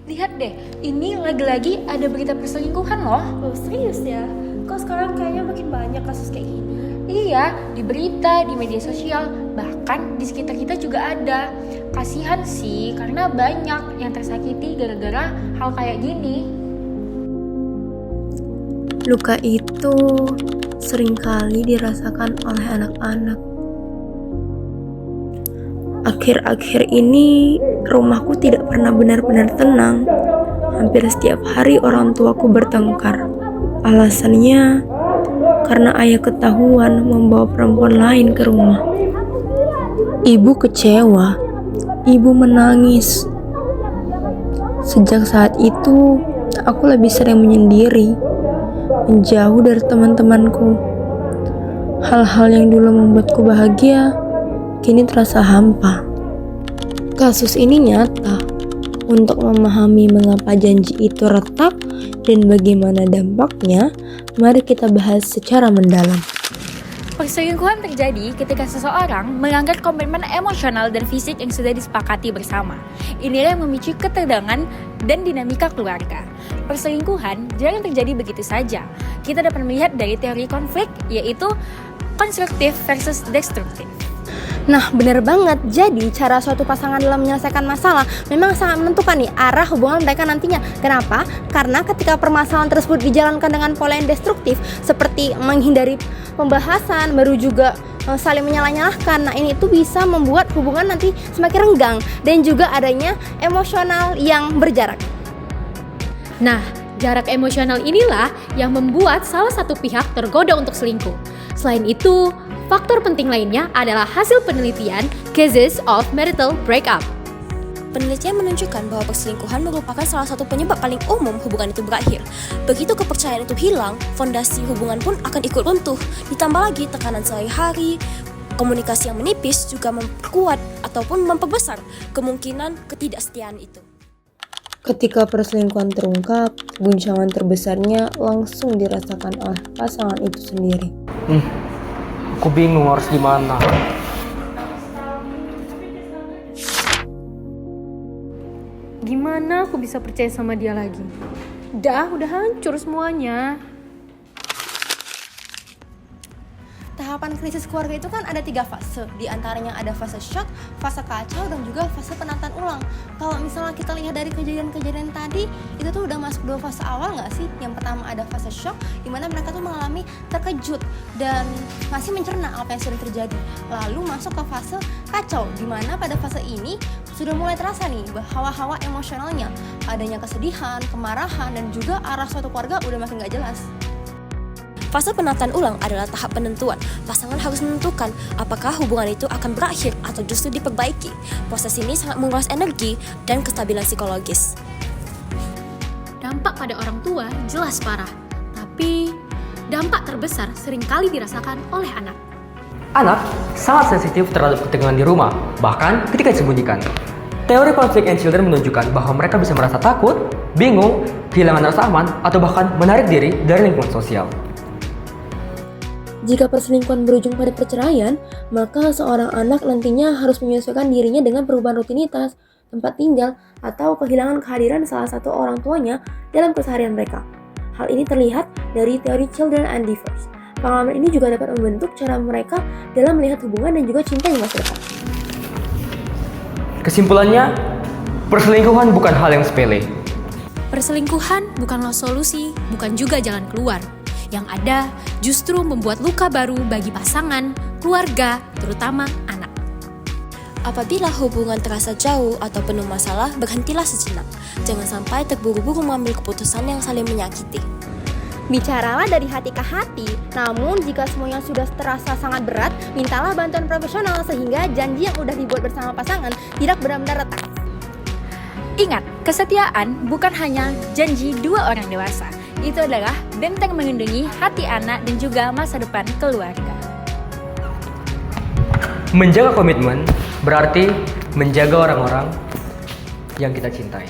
Lihat deh, ini lagi-lagi ada berita perselingkuhan loh. Oh serius ya? Kok sekarang kayaknya makin banyak kasus kayak gini? Iya, di berita, di media sosial, bahkan di sekitar kita juga ada. Kasihan sih, karena banyak yang tersakiti gara-gara hal kayak gini. Luka itu seringkali dirasakan oleh anak-anak. Akhir-akhir ini rumahku tidak pernah benar-benar tenang. Hampir setiap hari orang tuaku bertengkar. Alasannya karena ayah ketahuan membawa perempuan lain ke rumah. Ibu kecewa. Ibu menangis. Sejak saat itu, aku lebih sering menyendiri, menjauh dari teman-temanku. Hal-hal yang dulu membuatku bahagia kini terasa hampa. Kasus ini nyata. Untuk memahami mengapa janji itu retak dan bagaimana dampaknya, mari kita bahas secara mendalam. Perselingkuhan terjadi ketika seseorang melanggar komitmen emosional dan fisik yang sudah disepakati bersama. Inilah yang memicu ketegangan dan dinamika keluarga. Perselingkuhan jarang terjadi begitu saja. Kita dapat melihat dari teori konflik, yaitu konstruktif versus destruktif. Nah bener banget, jadi cara suatu pasangan dalam menyelesaikan masalah memang sangat menentukan nih arah hubungan mereka nantinya. Kenapa? Karena ketika permasalahan tersebut dijalankan dengan pola yang destruktif, seperti menghindari pembahasan, baru juga saling menyalah-nyalahkan. Nah ini tuh bisa membuat hubungan nanti semakin renggang dan juga adanya emosional yang berjarak. Nah, jarak emosional inilah yang membuat salah satu pihak tergoda untuk selingkuh. Selain itu, faktor penting lainnya adalah hasil penelitian Cases of Marital Breakup. Penelitian menunjukkan bahwa perselingkuhan merupakan salah satu penyebab paling umum hubungan itu berakhir. Begitu kepercayaan itu hilang, fondasi hubungan pun akan ikut runtuh. Ditambah lagi tekanan sehari-hari, komunikasi yang menipis juga memperkuat ataupun memperbesar kemungkinan ketidaksetiaan itu. Ketika perselingkuhan terungkap, guncangan terbesarnya langsung dirasakan oleh pasangan itu sendiri. Aku bingung harus gimana. Gimana aku bisa percaya sama dia lagi? Udah hancur semuanya. Tahapan krisis keluarga itu kan ada 3 fase. Di antaranya ada fase shock, fase kacau, dan juga fase penataan ulang. Kalau misalnya kita lihat dari kejadian-kejadian tadi, itu tuh udah masuk 2 fase awal nggak sih? Yang pertama ada fase shock, di mana mereka tuh mengalami terkejut dan masih mencerna apa yang sudah terjadi. Lalu masuk ke fase kacau, di mana pada fase ini sudah mulai terasa nih hawa-hawa emosionalnya. Adanya kesedihan, kemarahan, dan juga arah suatu keluarga udah makin nggak jelas. Fase penataan ulang adalah tahap penentuan. Pasangan harus menentukan apakah hubungan itu akan berakhir atau justru diperbaiki. Proses ini sangat menguras energi dan kestabilan psikologis. Dampak pada orang tua jelas parah, tapi dampak terbesar seringkali dirasakan oleh anak. Anak sangat sensitif terhadap ketegangan di rumah, bahkan ketika disembunyikan. Teori konflik and children menunjukkan bahwa mereka bisa merasa takut, bingung, kehilangan rasa aman, atau bahkan menarik diri dari lingkungan sosial. Jika perselingkuhan berujung pada perceraian, maka seorang anak nantinya harus menyesuaikan dirinya dengan perubahan rutinitas, tempat tinggal, atau kehilangan kehadiran salah satu orang tuanya dalam keseharian mereka. Hal ini terlihat dari teori children and divorce. Pengalaman ini juga dapat membentuk cara mereka dalam melihat hubungan dan juga cinta di masa depan. Kesimpulannya, perselingkuhan bukan hal yang sepele. Perselingkuhan bukanlah solusi, bukan juga jalan keluar. Yang ada justru membuat luka baru bagi pasangan, keluarga, terutama anak. Apabila hubungan terasa jauh atau penuh masalah, berhentilah sejenak. Jangan sampai terburu-buru mengambil keputusan yang saling menyakiti. Bicaralah dari hati ke hati, namun jika semuanya sudah terasa sangat berat, mintalah bantuan profesional sehingga janji yang udah dibuat bersama pasangan tidak benar-benar retak. Ingat, kesetiaan bukan hanya janji 2 orang dewasa. Itu adalah benteng melindungi hati anak dan juga masa depan keluarga. Menjaga komitmen berarti menjaga orang-orang yang kita cintai.